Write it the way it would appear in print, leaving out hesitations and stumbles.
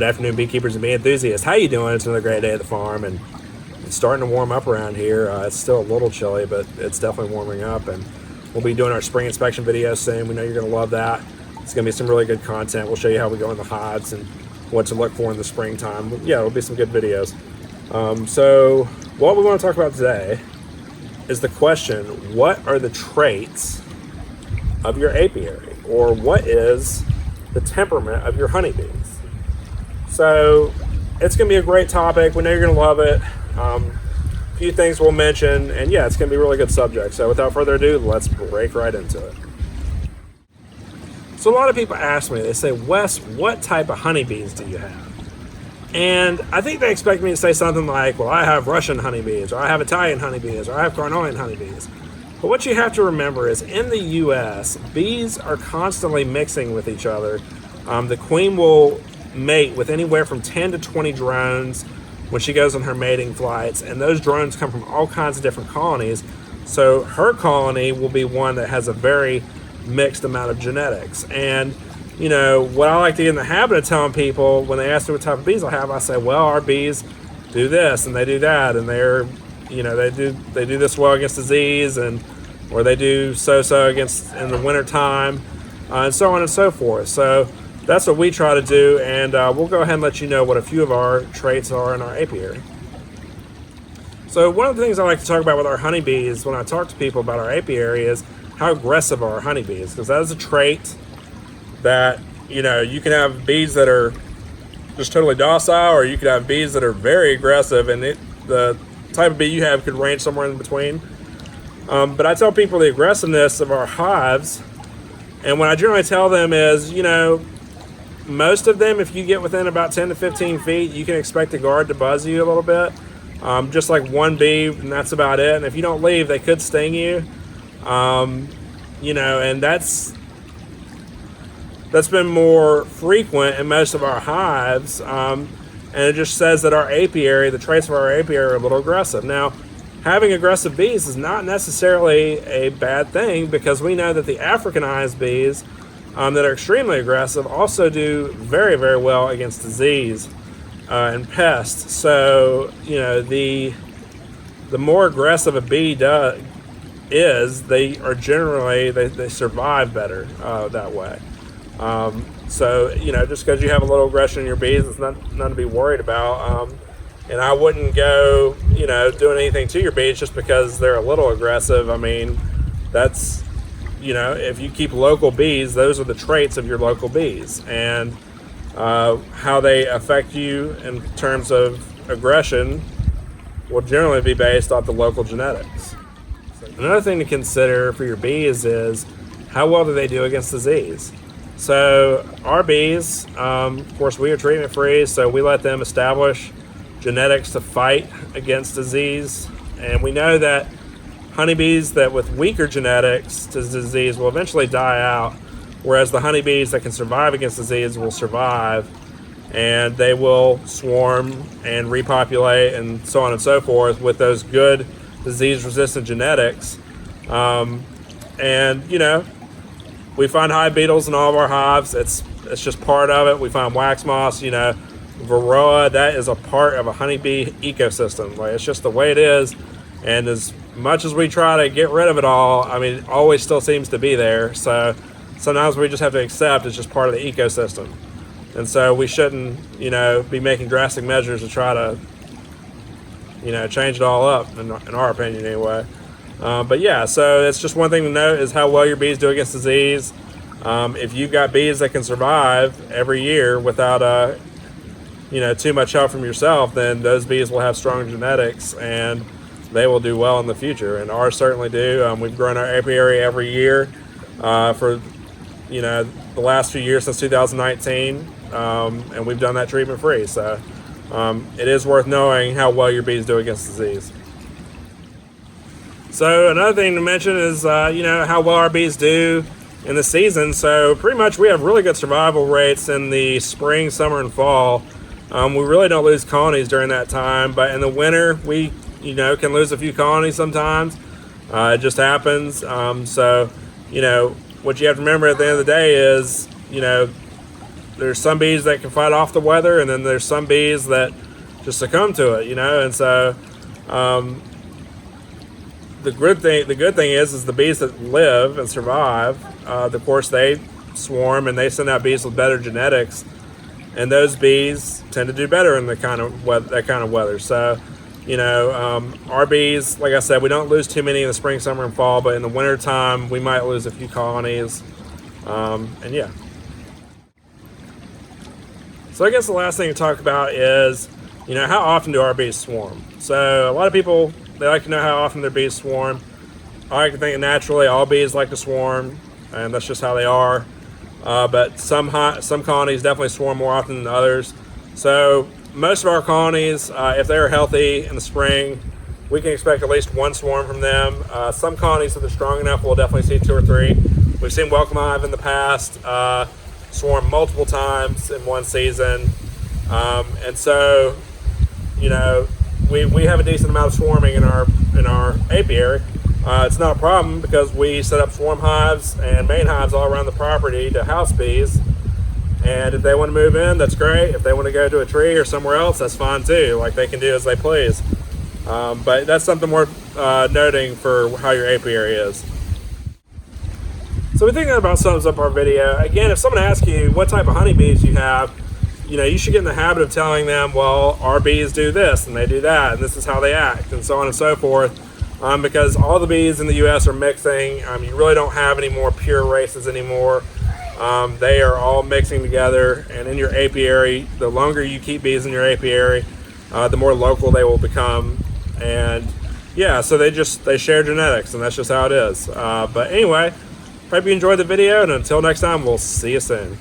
Good afternoon, beekeepers and bee enthusiasts. How you doing? It's another great day at the farm, and it's starting to warm up around here. It's still a little chilly, but it's definitely warming up, and we'll be doing our spring inspection video soon. We know you're going to love that. It's going to be some really good content. We'll show you how we go in the hives and what to look for in the springtime. Yeah, it'll be some good videos. So what we want to talk about today is the question, what are the traits of your apiary? Or what is the temperament of your honeybees? So it's going to be a great topic. We know you're going to love it. A few things we'll mention, and yeah, it's going to be a really good subject. So without further ado, let's break right into it. So a lot of people ask me, they say, Wes, what type of honeybees do you have? And I think they expect me to say something like, well, I have Russian honeybees, or I have Italian honeybees, or I have Carnelian honeybees. But what you have to remember is in the US, bees are constantly mixing with each other. The queen will mate with anywhere from 10 to 20 drones when she goes on her mating flights, and those drones come from all kinds of different colonies. So her colony will be one that has a very mixed amount of genetics. And you know what I like to get in the habit of telling people when they ask me what type of bees I have, I say, well, our bees do this and they do that, and they're, you know, they do this well against disease, and or they do so against in the winter time, and so on and so forth. So that's what we try to do, and we'll go ahead and let you know what a few of our traits are in our apiary. So one of the things I like to talk about with our honeybees when I talk to people about our apiary is how aggressive are our honeybees, because that is a trait that, you know, you can have bees that are just totally docile, or you could have bees that are very aggressive, and the type of bee you have could range somewhere in between. But I tell people the aggressiveness of our hives, and what I generally tell them is, you know, most of them, if you get within about 10 to 15 feet, you can expect a guard to buzz you a little bit, just like one bee, and that's about it. And if you don't leave, they could sting you. You know, and that's been more frequent in most of our hives, and it just says that our apiary, the traits of our apiary, are a little aggressive. Now, having aggressive bees is not necessarily a bad thing, because we know that the Africanized bees that are extremely aggressive also do very, very well against disease and pests. So, you know, the more aggressive a bee is, they are generally, they survive better that way. So, you know, just because you have a little aggression in your bees, it's nothing to be worried about. And I wouldn't go, you know, doing anything to your bees just because they're a little aggressive. I mean, that's, you know, if you keep local bees, those are the traits of your local bees. And how they affect you in terms of aggression will generally be based off the local genetics. Another thing to consider for your bees is how well do they do against disease. So our bees, of course, we are treatment free, so we let them establish genetics to fight against disease. And we know that honeybees that with weaker genetics to disease will eventually die out, whereas the honeybees that can survive against disease will survive, and they will swarm and repopulate and so on and so forth with those good disease-resistant genetics. And, you know, we find hive beetles in all of our hives. It's just part of it. We find wax moths, you know, varroa. That is a part of a honeybee ecosystem. Like, it's just the way it is. And as much as we try to get rid of it all, I mean, it always still seems to be there. So sometimes we just have to accept it's just part of the ecosystem. And so we shouldn't, you know, be making drastic measures to try to, you know, change it all up, in our opinion anyway. But yeah, so it's just one thing to note is how well your bees do against disease. If you've got bees that can survive every year without, you know, too much help from yourself, then those bees will have strong genetics and they will do well in the future. And ours certainly do. We've grown our apiary every year for, you know, the last few years since 2019, and we've done that treatment free. So it is worth knowing how well your bees do against disease. So another thing to mention is, you know, how well our bees do in the season. So pretty much we have really good survival rates in the spring, summer, and fall. We really don't lose colonies during that time, but in the winter we, you know, can lose a few colonies sometimes. It just happens. So, you know, what you have to remember at the end of the day is, you know, there's some bees that can fight off the weather, and then there's some bees that just succumb to it, and so the good thing is the bees that live and survive, of course they swarm and they send out bees with better genetics, and those bees tend to do better in that kind of weather. So our bees, like I said, we don't lose too many in the spring, summer, and fall, but in the winter time we might lose a few colonies. And yeah, so I guess the last thing to talk about is how often do our bees swarm. So a lot of people, they like to know how often their bees swarm. I like to think naturally all bees like to swarm, and that's just how they are. But some colonies definitely swarm more often than others. So most of our colonies, if they are healthy in the spring, we can expect at least one swarm from them. Some colonies, if they're strong enough, we'll definitely see 2 or 3. We've seen welcome hive in the past swarm multiple times in one season, and so we have a decent amount of swarming in our apiary. It's not a problem because we set up swarm hives and main hives all around the property to house bees. And if they want to move in, that's great. If they want to go to a tree or somewhere else, that's fine too. Like, they can do as they please. But that's something worth noting for how your apiary is. So we think that about sums up our video. Again, if someone asks you what type of honeybees you have, you should get in the habit of telling them, well, our bees do this and they do that, and this is how they act, and so on and so forth. Because all the bees in the U.S. are mixing. You really don't have any more pure races anymore. They are all mixing together, and in your apiary, the longer you keep bees in your apiary, the more local they will become. And yeah, so they share genetics, and that's just how it is. But anyway, hope you enjoyed the video, and until next time, we'll see you soon.